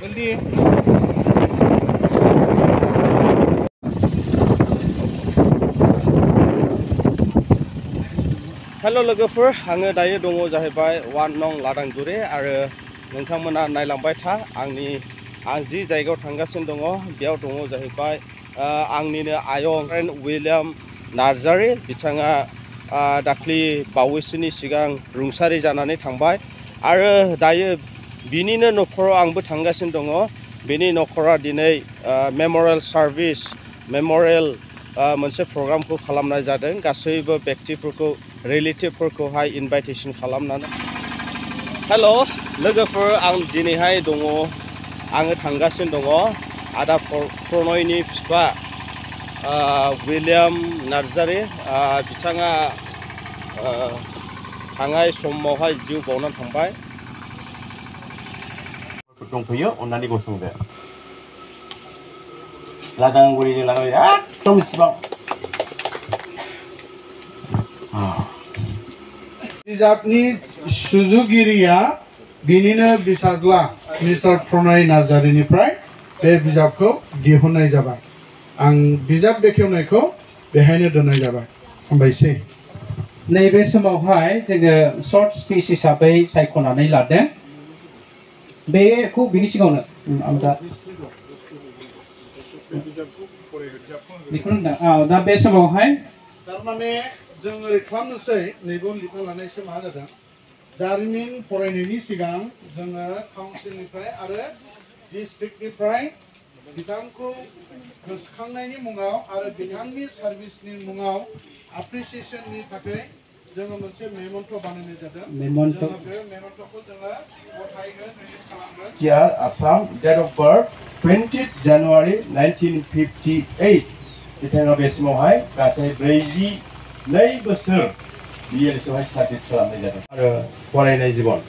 Hello लोगोफोर आङो दायो दङ जाहैबाय 1 नं लादांगुरि आरो नोंथांमोना नायलांबाय था आं जि जायगायाव थांगासिनो दङ बेयाव दङ जाहैबाय आंनिनो ayong उलेन नार्जारी बिथाङा दाख्लि बावैसोनि सिगां रुंसारि जानानै थांबाय आरो दायो बिनिनो नखराव आंबो थांगासिनो दङ बेनि नखरा दिनै मेमरियेल सार्भिस मेमरियेल मोनसे प्रग्रामखौ खालामनाय जादों गासैबो व्यक्तिफोरखौ रिलेटिभफोरखौहाय इनभाइटेसन खालामनानै हेलो लोगोफोर आं दिनैहाय दङ आङो थांगासिनो दङ आदा प्रणयनि बिफा उलेन नार्जारी बिथाङा थांनाय समावहाय जिउ बावनानै थांबाय दंफैयो अन्नानै गसंदो लादांगुरिजों लानानै एकदम इसिबां बिजाबनि सुजुगिरिया बिनिनो बिसाज्ला मिस्टार पwrnaidwng नार्जारीनिफ्राय बे बिजाबखौ दिहुननाय जाबाय आं बिजाब बेखेवनायखौ बेहायनो दोननाय जाबाय हामबायसै नैबे समावहाय जोङो शर्ट स्पिच हिसाबै सायख'नानै लादों बेखौ बिनि सिगाङावनो आं दा बे समावहाय थारमाने जों ओरै खालामनोसै नैबेयाव लिरना लानायसो मा जादों जारिमिन फरायनायनि सिगां जोङो काउन्सिलनिफ्राय आरो डिस्ट्रिक्टनिफ्राय बिथांखौ गोसोखांनायनि मुङाव आरो बिथांनि सार्भिसनि मुङाव एप्रिसिएशननि थाखाय जोङो मोनसे मेमन्ट' बानायनाय जादों मेमन्ट' बे मेमन्ट'खौ जोङो गथायगोन रिलिज खालामगोन Here Assam date of birth 20th January 1958 बिथाङा बे समावहाय गासै 42 बोसोर बिएलएसआवहाय सार्भिस खालामनाय जादों आरो फरायनाय जीबन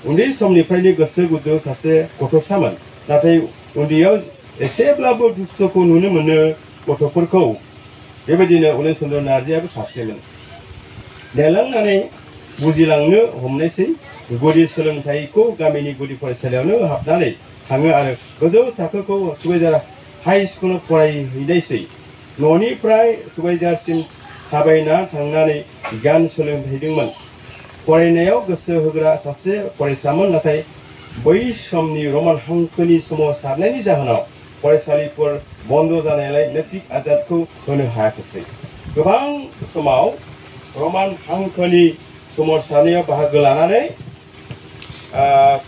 उन्दै समनिफ्रायनो गोसो गुदुं सासे गथ'सामोन नाथाय उन्दैयाव एसेब्लाबो दुस्थ'खौ नुनो मोनो गथ'फोरखौ बेबायदिनो उलेन चन्द्र नार्जारीयाबो सासेमोन देरलांनानै बुजिलांनो हमनायसै गुदि सोलोंथाइखौ गामिनि गुदि फरायसालियावनो हाबनानै थाङो आरो गोजौ थाखोखौ सुबाइजार हाई स्कुलाव फरायहैनायसै न'निफ्राय सुबाइजारसिम थाबायना थांनानै गियान सोलोंहैदोंमोन फरायनायाव गोसो होग्रा सासे फरायसामोन नाथाय बै समनि रमान हांखोनि सोमावसारनायनि जाहोनाव फरायसालिफोर बन्द जानायलाय नैतिक आजादखौ होनो हायाखिसै गोबां समाव रमान हांखोनि सोमावसारनायाव बाहागो लानानै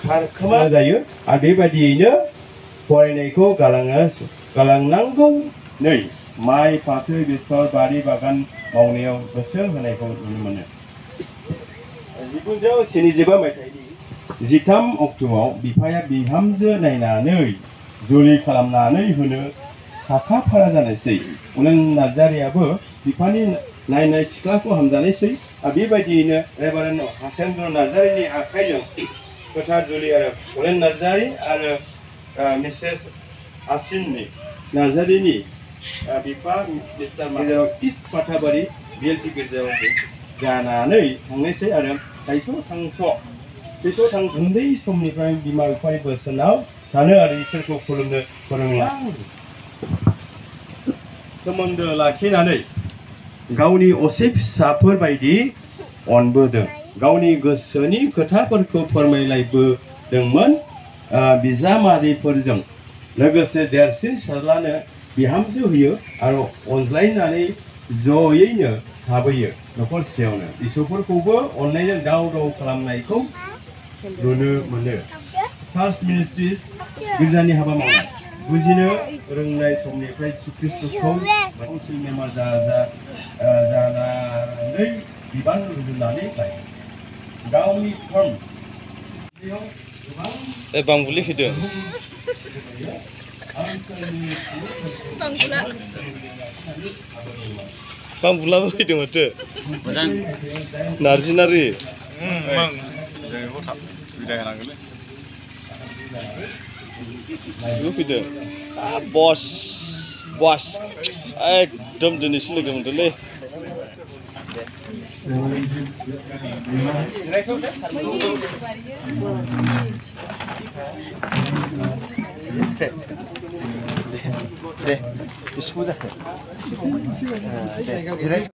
खारखोमा जायो आरो बेबायदियैनो फरायनायखौ गालांनांगौ नै माइ फाथो बेसर बारि बागान मावनायाव गोसो होनायखौ नुनो मोनो 1972 मायथाइनि 13 अक्ट'आव बिफाया बिहामजो नायनानै जुलि खालामनानै होनो साखा फारा जानायसै उलेन नार्जारीयाबो बिफानि नायनाय सिख्लाखौ हामजानायसै आरो बेबायदियैनो रेभारेन्ड चन्द्र नार्जारीनि आखाइजों गोथार जुलि आरो उलेन नार्जारी आरो मिसेस आसिननि नार्जारीनि बिफा मिस्टार गेजेराव इस्ट पाठाबारि बिएलसि गेजेराव जानानै थांनायसै आरो थैस' थां उन्दै समनिफ्राय बिमा बिफानि बोसोनाव थानो आरो इसोरखौ खुलुमनो फोरोंला सोमोन्दो लाखिनानै गावनि असे फिसाफोर बायदि अनबोदों गावनि गोसोनि खोथाफोरखौ फोरमायलायबोदोंमोन बिजामादैफोरजों लोगोसे देरसिन फिसाज्लानो बिहामजो होयो आरो अनज्लायनानै जयैनो थाबोयो नखरसेयावनो इसोरफोरखौबो अननायजों दाव दाव खालामनायखौ नुनो मोनो चार्च मिनिस्ट्रिज गिर्जानि हाबा मावनाय बुजिनो रोंनाय समनिफ्राय जिसु ख्रिस्टखौ काउन्सिल मेम्बार जानानै बिबान रुजुननानै लायो गावनि धर्म बांबुलि फैदों बांबुलाबो फैदों माथो मोजां नार्जारी फैदों बस एकदम दिनैसो लोगो मोनदोंलै दे बिसिखौ जाखो दे जिराय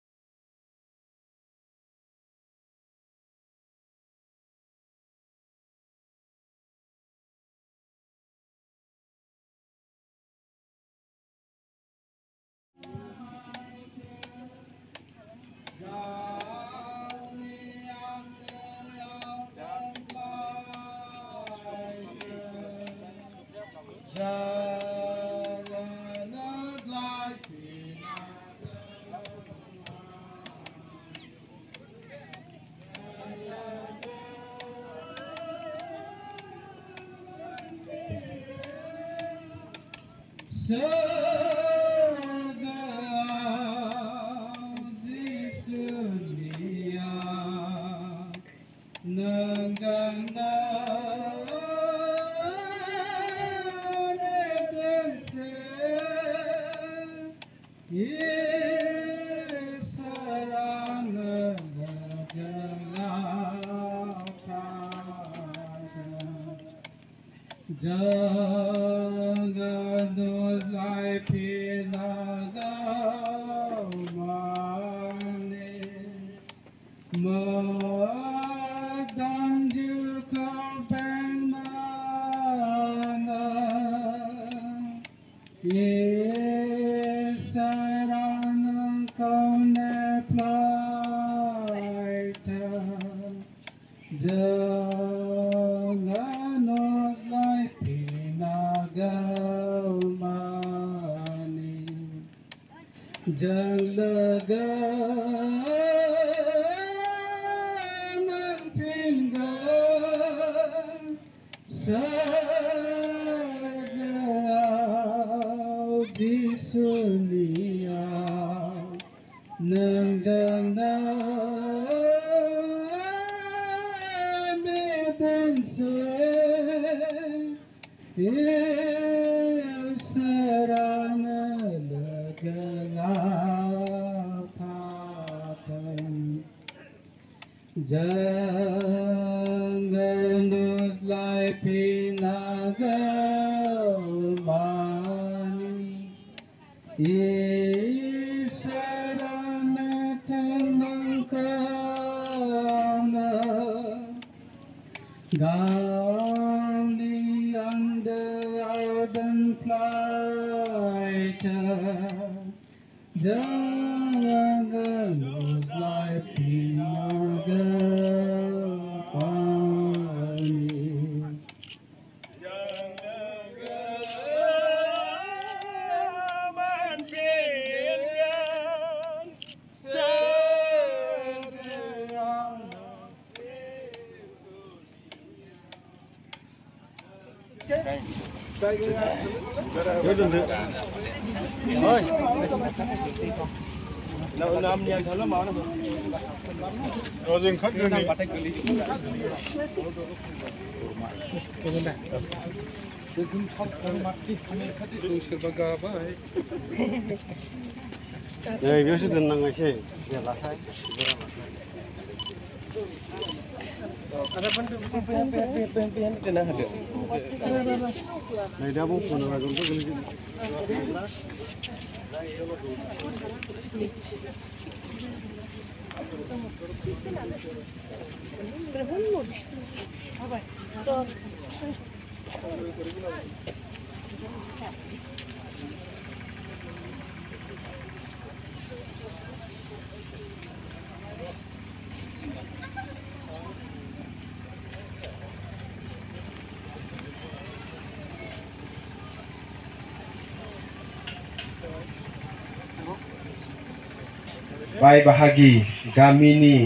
बाय बाहागि गामिनि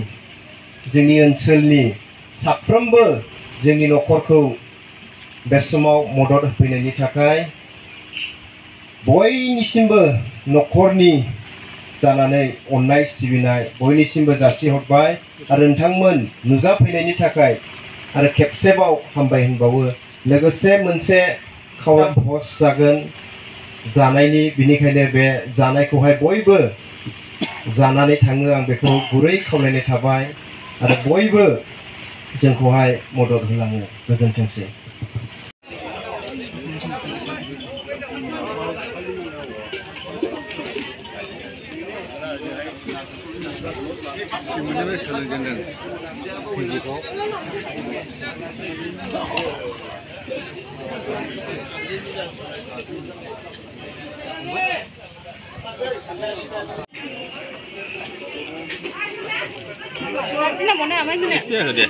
जोंनि ओनसोलनि साफ्रोमबो जोंनि नखरखौ बे समाव मदद होफैनायनि थाखाय बयनिसिमबो नखरनि जानानै अननाय सिबिनाय बयनिसिमबो जासिहरबाय आरो नोंथांमोन नुजाफैनायनि थाखाय आरो खेबसेबाव हामबाय होनबावो लोगोसे मोनसे खावरा भज जागोन जानायनि बिनिखायनो बे जानायखौहाय बयबो जानानै थाङो आं बेखौ गुरै खावलायनाय थाबाय आरो बयबो जोंखौहाय मदद होलाङो गोजोनथोंसै सिमोननिफ्राय सोलोंजेनदों हिन्दीखौ एसे होदे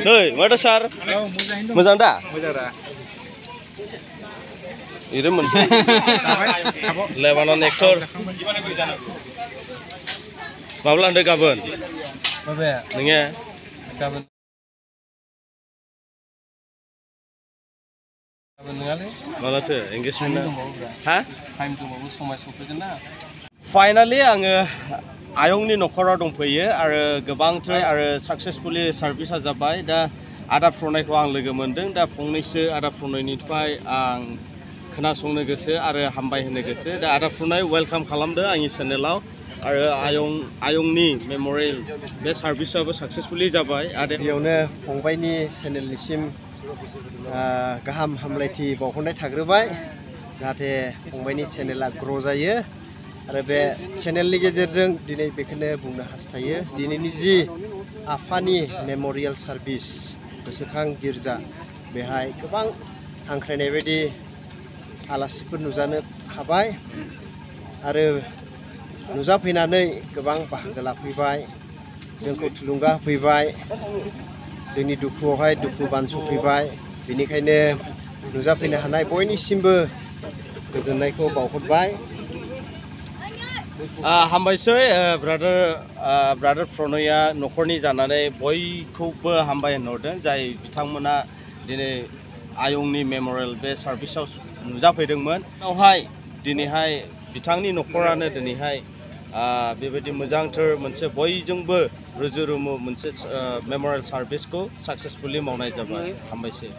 Hey, mana sar? Muzang dah? Muzang dah. Ini mana? Lebanon aktor. Mabla anda kapan? Apa? Nengen? Kapan? Kapan dengarnya? Mana tu? Engagement? Hah? Time tu baru sampai sampai kena. Finally, आङो ayongनि नखराव दंफैयो आरो गोबांथार आरो सक्सेसफुली सार्भिसा जाबाय दा आदा प्रनयखौ आं लोगो मोनदों दा फंनैसो आदा प्रनयनिफ्राय आं खोनासंनो गोसो आरो हामबाय होनो गोसो दा आदा प्रनय वेलकाम खालामदो आंनि चेनेलाव आरो ayongनि मेमोरियेल बे सार्भिसाबो सक्सेसफुली जाबाय आरो बेयावनो फंबायनि चेनेलनिसिम गाहाम हामलायथि बावहरनाय थाग्रोबाय जाहाथे फंबायनि चेनेला ग्र' जायो आरो बे चेनेलनि गेजेरजों दिनै बेखौनो बुंनो हास्थायो दिनैनि जि आफानि मेमोरियेल सार्भिस गोसोखां गिर्जा बेहाय गोबां हांख्रायनाय बायदि आलासिफोर नुजानो हाबाय आरो नुजाफैनानै गोबां बाहागो लाफैबाय जोंखौ थुलुंगा होफैबाय जोंनि दुखुआवहाय दुखु बानस'फैबाय बेनिखायनो नुजाफैनो हानाय बयनिसिमबो गोजोननायखौ बावहरबाय हामबायसै ब्रादार प्रनयआ नखरनि जानानै बयखौबो हामबाय होनहरदों जाय बिथांमोना दिनै ayongनि मेमोरियेल बे सार्भिसाव नुजाफैदोंमोन बेवहाय दिनैहाय बिथांनि नखरानो दिनैहाय बेबायदि मोजांथार मोनसे बयजोंबो रुजु रुमु मोनसे मेमोरियेल सार्भिसखौ सक्सेसफुली मावनाय जाबाय हामबायसै